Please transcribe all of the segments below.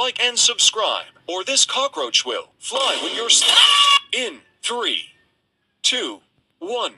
like and subscribe, or this cockroach will fly when you're in 3, 2, 1.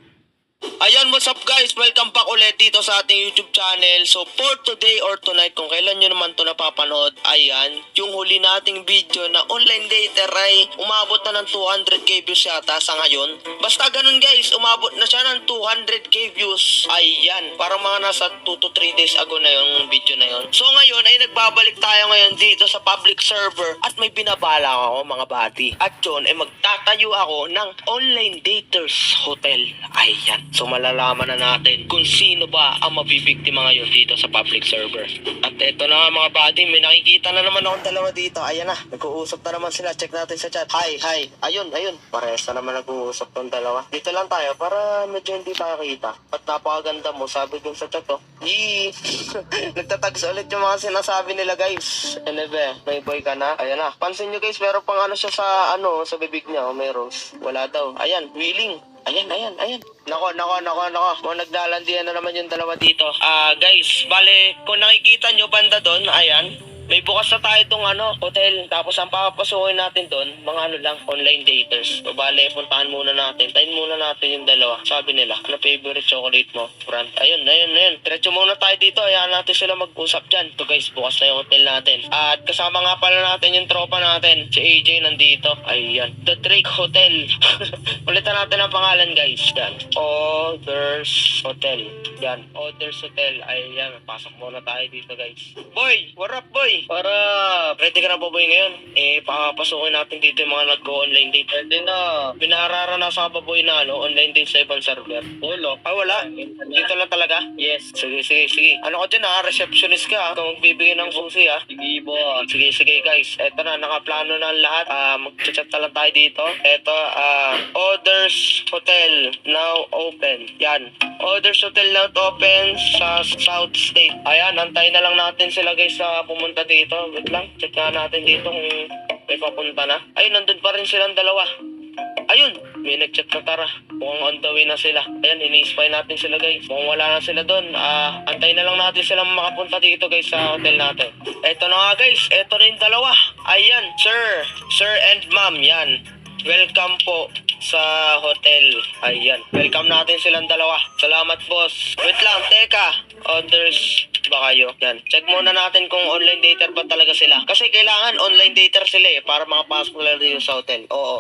Ayan, what's up guys? Welcome back ulit dito sa ating YouTube channel. So for today or tonight, kung kailan nyo naman to napapanood, ayan, yung huli nating video na online dater ay umabot na ng 200k views yata sa ngayon. Basta ganun guys, umabot na siya ng 200k views. Ayan, parang mga nasa 2 to 3 days ago na yung video na yun. So ngayon ay nagbabalik tayo ngayon dito sa public server at may binabala ako mga buddy. At yun ay magtatayo ako ng online daters hotel. Ayan. So malalaman na natin kung sino ba ang mabibiktima ngayon dito sa public server. At eto na nga mga buddy, may nakikita na naman akong dalawa dito. Ayan na, nag-uusap na naman sila. Check natin sa chat. Hi. Ayun. Parehas na naman nag-uusap tong dalawa. Dito lang tayo para medyo hindi tayo kita. At napakaganda mo, sabi dun sa chat oh. Yee! Nagtatags ulit yung mga sinasabi nila guys. Ano ba? May boy ka na? Ayan na. Pansin nyo guys, meron pang ano siya sa sa bibig niya. Oh, may rose. Wala daw. Ayan, willing. Ayan. Nako. Mga naglalandian na naman yung dalawa dito. Guys, bale, kung nakikita nyo banda doon, ayan, may bukas na tayo itong hotel. Tapos ang papapasukin natin doon, mga lang, online daters. So, bale, puntahan muna natin. Tayin muna natin yung dalawa. Sabi nila, ano favorite chocolate mo? Brand. Ayun. Diretso muna tayo dito. Ayan natin sila mag-usap dyan. So guys, bukas na yung hotel natin. At kasama nga pala natin yung tropa natin. Si AJ nandito. Ayan. The Drake Hotel. Ulitan natin ang pangalan guys. Yan. Others Hotel. Yan. Others Hotel. Ayan. Pasok muna tayo dito guys. Boy! What up boy? Para ready ka na ba boy ngayon? Papasukin natin dito yung mga nag-go-online date. And then pinararanasan ka ba boy na online date sa ibang server? Wala. Wala? Dito lang talaga? Yes. Sige. Ano ka dyan receptionist ka kung magbibigay ng susi Sige boss. Sige guys. Eto na, nakaplano na ang lahat. Mag-chat na lang tayo dito. Eto, Others Hotel now open. Yan. Others Hotel now open sa South State. Ayan, antayin na lang natin sila guys sa pumunta dito. Wait lang, check na natin dito kung may papunta na. Ayun, nandun pa rin silang dalawa. Ayun, may nag-chat na tara. Mukhang on the way na sila. Ayan, ini-spy natin sila guys. Mukhang wala na sila doon. Antayin na lang natin silang makapunta dito guys sa hotel natin. Eto na nga guys, eto na yung dalawa. Ayan, sir and ma'am, yan. Welcome po sa hotel. Ayan. Welcome natin silang dalawa. Salamat boss. Wait lang, teka. Others ba kayo? Yan. Check muna natin kung online dater ba talaga sila. Kasi kailangan online dater sila para makapasok nila dito sa hotel. Oo.